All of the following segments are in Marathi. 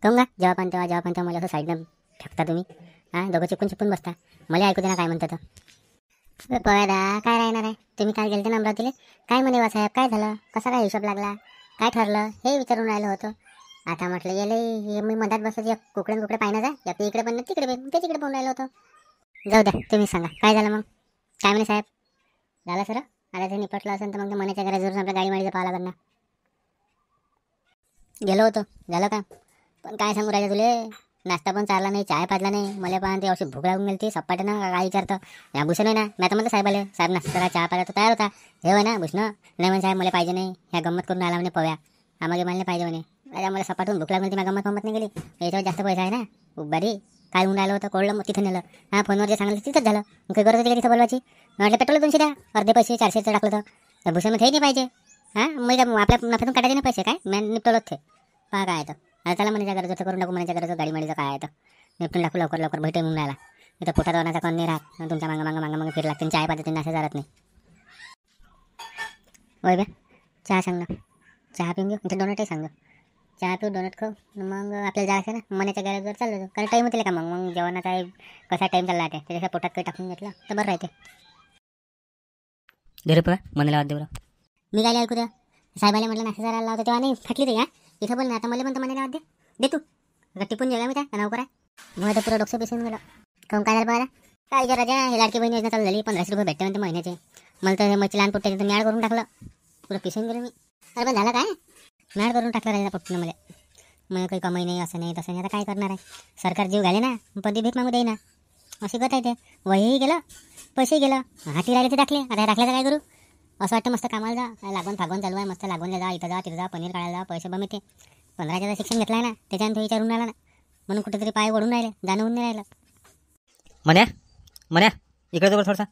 काहून का जेव्हा पण तेव्हा मला असं साईडनं फेकता तुम्ही. हां, दोघं चिपून चिपून बसता. मला ऐकू दे ना काय म्हणतात. पवादा काय राहणार आहे. तुम्ही काल गेलते ना अमरावतीला. काय म्हणे वा साहेब, काय झालं, कसा काय हिशोब लागला, काय ठरलं हे विचारून राहिलं होतं. आता म्हटलं गेले मी मधात बसत एक कुकडे पाहिजे जा, एक इकडे पण तिकडे पण ते तिकडे पाहून राहिलं होतं. जाऊ द्या, तुम्ही सांगा काय झालं मग. काय म्हणे साहेब. झालं सर, आता ते निपटलं असेल तर मग मनाच्या घराजवळून आपल्या गाडी माडीचं पाहावं लागणार. गेलो होतो, झालं का. पण काय सांगू राहिलं तुले, नाश्ता पण चालला नाही, चाय पाजला नाही. मला पण ते अशी भूक लागून गेली ती सपाट ना. काय विचारतं या भूषण आहे ना. मी आता म्हणलं साहेबाले, साहेब नाश्ता चहा पाजा तो तयार होता. हे होय ना भूषण, नाही म्हणे साहेब मला पाहिजे नाही, ह्या गंमत करून आला म्हणे पव्या, आम्हाला मला पाहिजे म्हणे. अरे मला सपाटून भूक लागली, ती गंमत नाही गेली. याच्यावर जास्त पैसा आहे ना बारी. काय होऊन राहिलं होतं कोळलं, मग तिथं नेलं. हां, फोनवर जे सांगितलं तिथंच झालं. मग काही गरज होती का तिथं बोलवायची. म्हटलं पेट्रोल 200 द्या, अर्धे पैसे 400 टाकलं तर भूषण हे नाही पाहिजे. हां, मग आपल्या नफ्यातून काढायचे नाही पैसे, काय मी निपटवलं ते पहा काय आहे. तर चला म्हणायच्या गरज करून टाकू, म्हणायच्या गरज गाडी माडीचं काय आहे तर निपटून टाकू लवकर लवकर. भेटे म्हणून राहिला इथं पोटात वरणाचा कण नाही राहत. तुमच्या मागं फिर लागते, चाय पाहते त्यांना असं जात नाही. होय बा, चहा सांग ना, चहा पिऊन घेऊ. इथे डोनटही सांग, चहा पिऊ डोनट खाऊ. मग आपल्याला जायचं ना मनाच्या गॅरेजवर चाललं. कारण टाईम होतील का मग जेवणाचा कसा टाईम चालला आहे त्याच्या पोटात काही टाकून घेतलं तर बरं राहते. दे रे पळा मनाला वाद दे बरं. मी काय ऐकू द्या साहेबाला म्हटलं नाश्ता करायला लावतो तेव्हा नाही फाटली ते. इथं बोल ना आता मला पण तर मनाला वाद दे तू टिपून जेव्हा मी त्या नोकर आहे. मग तर पुरं डोकं पिसून गेलं. काहून काय झालं बघा. काय जरा राजा, हे लाडकी बहिणी योजना चालू झाली, 1500 रुपये भेटते म्हणते महिन्याचे. मला तर मच्छी लहान पुट्ट्याचं मी ॲड करून टाकलं, पुरं पिसून गेलो मी. अरे पण झालं काय, मॅड करून टाकलं राजा पुट्टीनं मला. मग काही कमाई नाही, असं नाही तसं नाही. आता काय करणार आहे, सरकार जीव घाले ना, पण भीक मागू दे ना. अशी गत आहे ते. वहीही गेलं, पैसेही गेलं, हाती राहिले ते टाकले. आता टाकल्याचं काय करू. असं वाटतं मस्त कामाला जा, लागून फागून चालू आहे, मस्त लागून जा, इथं जा तिथं जा, पनीर काढायला जा, पैसे बमिते. 15,000 शिक्षण घेतलं आहे ना, त्याच्यानं तो विचारून राहिला ना, म्हणून कुठेतरी पाय ओढून राहिले, जाणं होऊन नाही राहिलं. म्हण्या इकडे जवळ थोडसा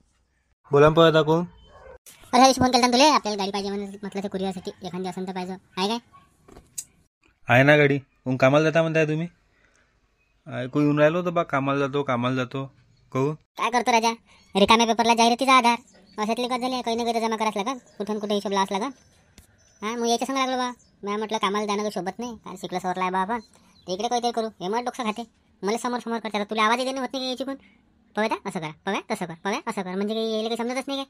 बोला पळता कोण. अरे हरीश फोन केला तुला, आपल्याला गाडी पाहिजे म्हटलं ते कुरिअरसाठी एखादी असेल तर पाहिजे आहे काय. आहे ना गाडी. कोण कामाला जाता म्हणताय तुम्ही. ऐकू येऊन राहिलो होतं बा, कामाला जातो कहून. काय करतो राजा, रिकाम्या पेपरला जाहिरातीचा आधार अशातली गत झाली. काही ना काही जमा करायला लागेल, कुठून कुठे हिशोब लावाच लागेल. हां, मग याच्या सांग लागलो बा. मी म्हटलं कामाला जाणं काही सोबत नाही, कारण शिकलं सवरला आहे बा आपण. ते इकडे काहीतरी करू, हे मला डोकं खाते. मला समोर करतात, तुला आवाज देणं होत नाही याची पण. पव्या असं करा, पव्या तसं कर, पव्या असं कर, म्हणजे काही यायला काही समजतच नाही काय.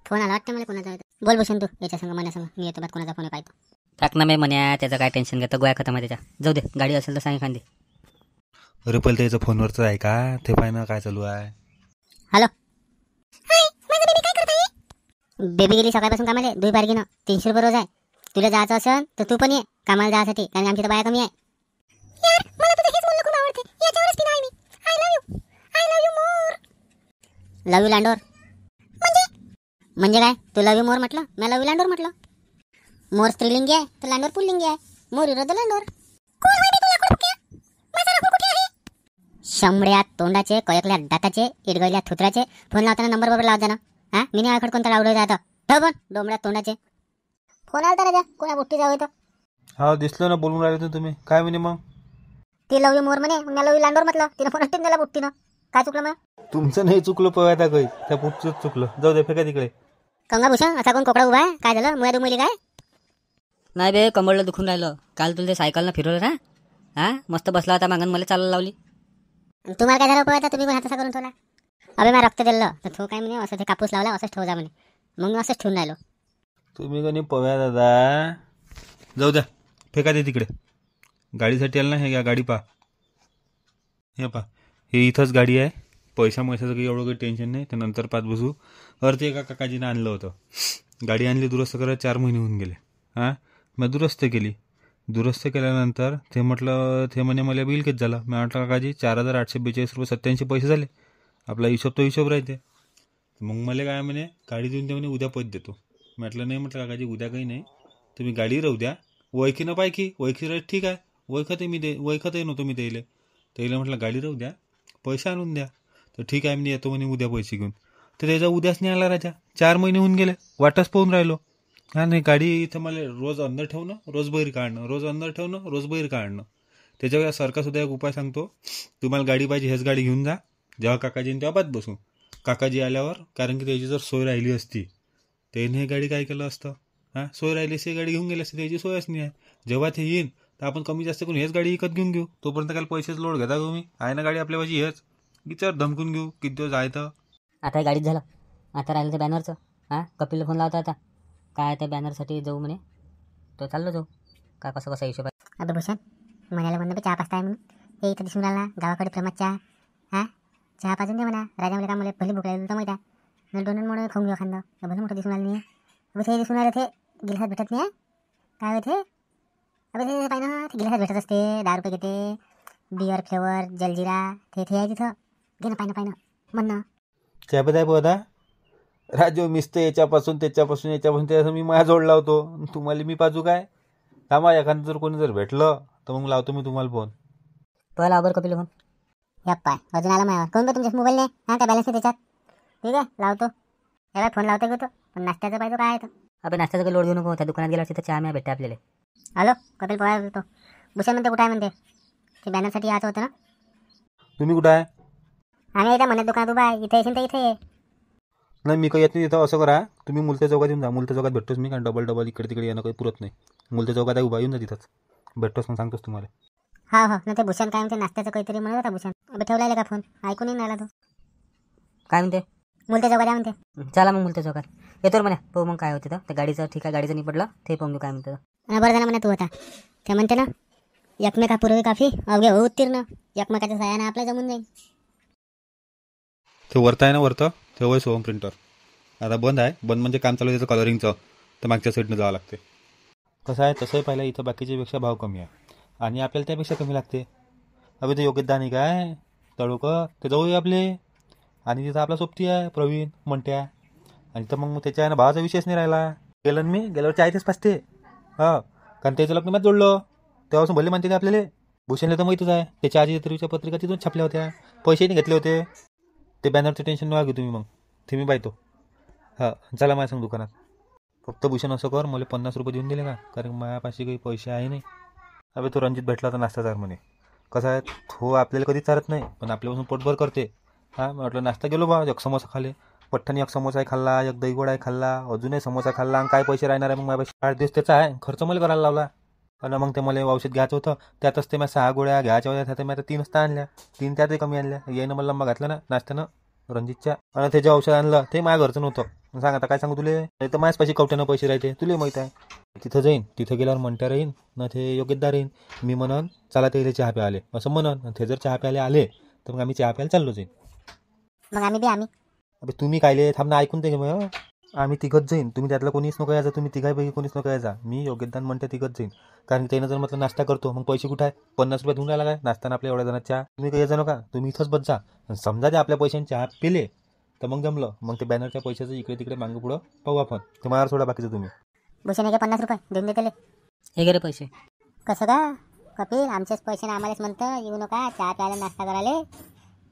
फोन आला वाटतं मला कोणाचा. बोल बसून तू याच्या संग मना संग, मी येतो बात कोणाचा फोन पाहतो. टाक ना मी म्हण्या, त्याचं काय टेन्शन घेतं, गोळ्या खतम आहे त्याच्या. जाऊ दे, गाडी असेल तर सांग एखादी. अरे पहिले त्याचं फोनवरचं आहे का ते पाय ना काय चालू आहे. हॅलो, बेबी गेली सकाळपासून कामाला, 2 बारगीनं 300 रुपये रोज आहे. तुला जायचं असेल तर तू पण ये कामाला जायसाठी, कारण आमची तर बाया कमी आहे. लव यू लांडोर. म्हणजे काय, तू लव यू मोर म्हटलं, मी लव यू लांडोर म्हटलं. मोर स्त्रीलिंगी आहे तर लांडोर पुल्लिंगी आहे. मोर विरुद्ध लांडोर. शंभड्या तोंडाचे, कयकल्या दाताचे, इडगळल्या थुत्राचे, फोन लावताना नंबर बरोबर लावत जाणं. हां, मी नाही आखड कोणता लावडो जातं. ठेव पण डोंबड्या तोंडाचे. फोन आलता राजा, कोणा गोष्टी जाऊ येतो. हा दिसलं ना, बोलून राहिले तर तुम्ही. काय म्हणे मग. ती लव यू मोर म्हणे, मग लव यू लांडोर म्हटलं. तिने फोन अटेंड दिला बुट्टीनं. काय चुकलं मग. तुमचं नाही चुकलं पळता काही, त्या पुढचंच चुकलं. जाऊ दे, फेका तिकडे. कंगाभूषण असा कोण कोकडा उभा आहे, काय झालं मुया दुमली काय. नाही बे, कमळलं दुखून राहिलं. काल तुला ते सायकलनं फिरवलं ना. हां, मस्त बसला होता मागून, मला चालायला लावली. तुम्हाला काय झालं पळता, तुम्ही पण हात असा करून ठेवला. अबे मला रक्त दिलं तर तो काय म्हणे, असं ते कापूस लावला असंच ठेव जा म्हणे. मग मी असंच ठेवून राहिलो. तुम्ही कोणी पव्या दादा. जाऊ द्या, फेका दे तिकडे. गाडीसाठी आलं ना, हे घ्या गाडी पहा. हे पहा, हे इथंच गाडी आहे. पैशाचं काही एवढं काही टेन्शन नाही, त्यानंतर पाच बसू. अर्थ एका काकाजीनं आणलं होतं. गाडी आणली, दुरुस्त करायला 4 महिने होऊन गेले. हां, मग दुरुस्त दुरुस्त केल्यानंतर ते म्हणे मला बिल किती झालं. मी म्हटलं काकाजी 4,842 रुपये 87 पैसे झाले. आपला हिशोब तो हिशोब राहते. मग मला काय म्हणे, गाडी देऊन ते म्हणे उद्या पैसे देतो. म्हटलं नाही, म्हटलं काकाजी उद्या काही नाही, तुम्ही गाडी राहू द्या. ओळखीनं पायकी ओळखी राहील ठीक आहे, ओळखतही नव्हतो मी त्याला म्हटलं गाडी राहू द्या, पैसे आणून द्या. तर ठीक आहे मी येतो म्हणे उद्या पैसे घेऊन. तर त्याचा उद्याच नाही आला राजा. 4 महिने होऊन गेले, वाटच पाहून राहिलो. हा नाही, गाडी इथं मला रोज अंदर ठेवणं, रोज बाहेर काढणं, रोज अंदर ठेवणं, रोज बाहेर काढणं. त्याच्यावर सरकारसुद्धा एक उपाय सांगतो. तुम्हाला गाडी पाहिजे, हेच गाडी घेऊन जा. जेव्हा काकाजीने तेव्हा बात बसू. काकाजी आल्यावर, कारण की त्याची जर सोय राहिली असती त्याने हे गाडी काय केलं असतं. हां सोय राहिली असते गाडी घेऊन गेली असते त्याची सोयच नाही आहे. जेव्हा ते येईन तर आपण कमी जास्त करून हेच गाडी विकत घेऊन घेऊ. तोपर्यंत काय पैसेच लोड घेता तुम्ही आहे ना गाडी आपल्यापाशी हेच विचार धमकून घेऊ किती दिवस आहे तर. आता हे गाडीत झालं, आता राहिलं ते बॅनरचं. कपिलला फोन लावता आता, काय त्या बॅनरसाठी जाऊ म्हणे, तो चाललो जाऊ का कसं कसं हिशोब आहे. अबे भूषण म्हणायला म्हणलं चहा पाचता आहे म्हणून हे इथं दिसून राहिला गावाकडे फेमस चहा. चहा पाजून दे म्हणा राजामुळे का मला भले भूक लागली तर माहिती आहे डोनट खाऊन घेऊ खांदा भलं मोठं दिसून आलं नाही. अबे ते दिसून आलं ते गिलासात भेटत नाही काय होते. अबे ते पाहिजे ना ते गिलासात भेटत असते 10 रुपये घेते बिअर फ्लेवर जलजिरा ते आहे तिथं घे ना पाहिनं म्हणणं. त्याबद्दल आहे पोहता राजू मिसतं याच्यापासून त्याच्यापासून मी माझ्या जोड लावतो. तुम्हाला मी पाजू काय थांबा एखादं जर कोणी जर भेटलं तर मग लावतो मी तुम्हाला फोन. तो लाव बरं कपिल फोन. पाय अजून आला माझ्यावर कोण तुमच्या मोबाईल नाही काय बॅलन्स नाही त्याच्यात. ठीक आहे लावतो याला फोन लावतो घेतो पण नाश्त्याचं पाहिजे काय आहे. अबे नाश्त्याचा काही लोड घेऊ नको, त्या दुकानात गेला तिथं चहा म्या भेटते आपल्याला. हॅलो कपिल पवार बोलतो. भूषण म्हणते कुठं आहे म्हणते ते बॅनरसाठी यायचं होतं ना. तुम्ही कुठं आहे. आम्ही इथं म्हणत दुकानात उभा आहे इथे येशील तर इथे ये. नाही मी काही येत नाही तिथं. असं करा तुम्ही मुलत्या चौकात येऊन जा. मुलत्या चौकात भेटतोच मी कारण डबल इकडे तिकडे येणं काही पुरत नाही. मुलत्या चौकात आहे उभा येऊन जा तिथंच भेटतोच मग सांगतोच तुम्हाला. हा ना ते भूषण काय म्हणते नाश्त्याचं काहीतरी म्हणत होता भूषण. अबे ठेवला का फोन ऐकून नाही आला तो. काय म्हणते मुलत्या चौकात म्हणते. चला मग मुलत्या चौकात येतो म्हणा. पाहू मग काय होते तर त्या गाडीचं. ठीक आहे गाडीचं निपटलं ते पाहून घेऊ काय म्हणते. बरं झालं म्हणा तू होता ते म्हणते ना एकमेकापूर्वी काफी अवघे हो उत्तीर्ण एकमेकाच्या सहाय्यानं आपल्या जमून जाईल. ते वरतं आहे ना वरतं ते वय सोहम प्रिंटर आता बंद आहे. बंद म्हणजे काम चालू आहे त्याचं कलरिंगचं तर मागच्या साईडनं जावं लागते. कसं आहे तसंही पाहिलं इथं बाकीच्यापेक्षा भाव कमी आहे आणि आपल्याला त्यापेक्षा कमी लागते. अभि ते योग्यता नाही काय तळोकं ते जवळ आपले आणि तिथं आपला सोबती आहे प्रवीण म्हणत्या आणि तर मग त्याच्या आहे ना भावाचा विषयच नाही राहिला. गेलं मी गेल्यावर चाय तेच पाचते कारण त्याचं लग्न मॅच जोडलं तेव्हापासून भले म्हणते ते आपल्याला. भूषणला तर माहीतच आहे त्याच्या आजी तरीच्या पत्रिका तिथून छापल्या होत्या पैसे नाही घेतले होते. ते बॅनरचं टेन्शन नका घेऊ तुम्ही मग ते मी पाहतो. चला माझ्या सांग दुकानात. फक्त भूषण असं कर मला 50 रुपये देऊन दिले का कारण माझ्यापाशी काही पैसे आहे नाही. अबे तो रणजित भेटला होता नाश्ता चार म्हणे. कसं आहे तो आपल्याला कधी चालत नाही पण आपल्यापासून पोटभर करते. म्हटलं नाश्ता गेलो बा एक समोसा खाले पठ्ठानी एक समोसा खाल्ला एक दहीगोडा खाल्ला अजूनही समोसा खाल्ला आणि काय पैसे राहणार आहे मग माझ्यापाशी 8 दिवस त्याचा आहे खर्च मला करायला लावला. आणि मग ते मला औषध घ्यायचं होतं त्यातच ते मी 6 गोळ्या घ्यायच्या होत्या त्या मी आता 3च आणल्या 3 त्यातही कमी आणल्या. यायनं मला लंबा घातला ना नाश्त्यानं रणजितच्या आणि ते जे औषध आणलं ते माझ्या घरचं नव्हतं. सांग आता काय सांगू तुले नाही तर माझ्यापाशी कवट्यानं पैसे राहते तुला माहीत आहे. तिथं जाईन तिथं गेल्यावर म्हणत्या राहीन ना ते योग्यदार राहीन. मी म्हणन चला ते चहा प्यायले असं म्हणन ते जर चहा प्यायला आले तर मग आम्ही चहा प्यायला चाललो जाईन. मग आम्ही अबे तुम्ही कायले थांब ना ऐकून ते मग आम्ही तिघत जाईन. तुम्ही त्यातला कोणीच नको यायचा. तुम्ही तिघापैकी कोणीच नको यायचा. मी योग्यदान म्हणते तिघत जाईन कारण त्यानं जर म्हटलं नाश्ता करतो मग पैसे कुठे आहे 50 रुपये देऊन राहिला काय नाश्ताना आपल्या एवढ्या जणांना चहा. तुम्ही काही यायचा नका तुम्ही इथंच बस जा. समजा ते आपल्या पैशांनी चहा पिले तर मग जमलं मग ते बॅनरच्या पैशाचं इकडे तिकडे मागं पुढं पाहू आपण. ते मला सोडा बाकीचं तुम्ही. भूषण 50 रुपये देऊन देते. हे गे रे पैसे. कसं का कपिल आमचेच पैसे आम्हालाच म्हणतं येऊ नका चहा प्यायला नाश्ता करायला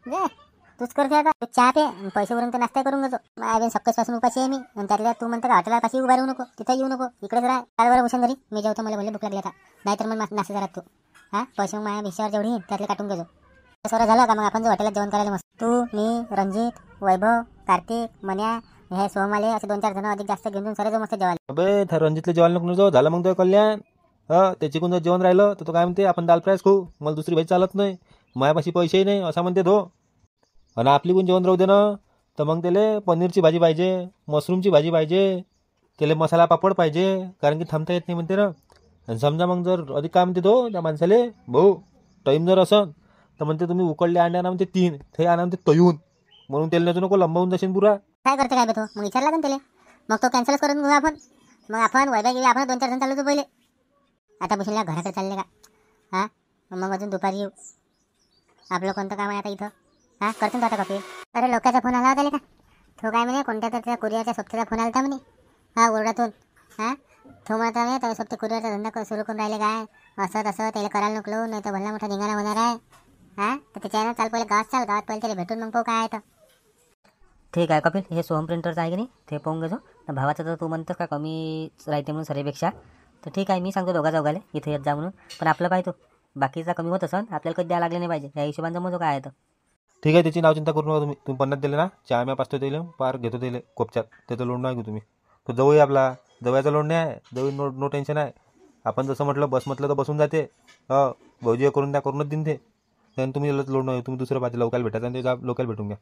जे तूच करते आता. तू चहा पे पैसे भरून तर नाश्ता करून घेतो. अजून सक्कसपासून उपाशी आहे मी आणि त्यातल्या तू म्हणतं का हॉटेला पाशी उभा राहू नको तिथं येऊ नको इकडेच राहा. काय बरं भूषण घरी मी जेवतो मला भले भूक लागली आता नाहीतर मग नाश्ता करा तू. पैसे मग माझ्या भिशावर जेवढी येईल त्यातले काटून घेतो. सर्व झालं का मग आपण जो हॉटेलात जेवण करायला मस्त तू मी रणजित वैभव कार्तिक मन्या हे सोहमाले असे 2-4 जण अधिक जास्त घेऊन सारे जो मस्त जेवायला. अबे रणजितला जेवायला नको जाऊ झालं मग तो कल्याण त्याची कोण जर जेवण राहिलं तर तो काय म्हणते आपण दाल फ्रायच खाऊ मला दुसरी भाजी चालत नाही माझ्यापाशी पैसेही नाही असा म्हणते तो. आणि आपली कोण जेवण राहू दे ना तर मग त्याला पनीरची भाजी पाहिजे मशरूमची भाजी पाहिजे त्याला मसाला पापड पाहिजे कारण की थांबता येत नाही म्हणते ना. आणि समजा मग जर अधिक काय म्हणते तो त्या माणसाले भाऊ टाईम जर असं तर म्हणते तुम्ही उकडले अंडे आणा म्हणते 3 ते आणा म्हणते तळून म्हणून तेल नसू नको लंबावून जाशील पुरा. काय करते काय तो मग विचारला का त्याला मग तो कॅन्सलच करून घेऊ आपण. मग आपण वैभव आपण 2-4 जण चालू पहिले. आता भूषणला घराकडे चालले का मग अजून दुपारी येऊ. आपलं कोणतं काम आहे आता इथं करतो आता कपिल. अरे लोकांचा फोन आला होता का तो काय म्हणे कोणत्या तर त्या कुरिअरच्या सोबतीचा फोन आला होता म्हणे ओरडातून. तो म्हणता म्हणे तर सोबती कुरिअरचा धंदा सुरू करून राहिले काय असं तसं त्याला करायला नको नाही तर भला मोठा धिंगाणा होणार आहे. तर त्याच्यानं चाल पहिले गावात पहिले त्याला भेटून मग पाहू काय आहे तर. ठीक आहे कपिल हे सोहम प्रिंटरचं आहे की नाही ते पाहून घेतो. भावाचं तर तू म्हणतोस का कमी राहते म्हणून सरेपेक्षा तर ठीक आहे मी सांगतो दोघा चौघाले इथे येत जा म्हणून. पण आपलं पाहिजे बाकीचा कमी होत असं आपल्याला कधी द्यायला लागले नाही पाहिजे या हिशोबाने जमवतो काय आहे तर. ठीक आहे त्याची नाव चिंता करू नका तुम्ही 50 दिले ना चहा म्या पाचतो दिले पार घेतो दिले कोपच्यात त्याचं लोण नाही घेऊ तुम्ही. तो जवळ आपला दव्याचा लोड नाही आहे, दवी नो टेन्शन आहे. आपण जसं म्हटलं बस म्हटलं तर बसून जाते. हो भाऊजी करून द्या, करूनच देईन ते. त्यानं तुम्ही लोड नाही, तुम्ही दुसरं पाहिजे लोकल भेटायचं आणि ते जा लोकल भेटून घ्या.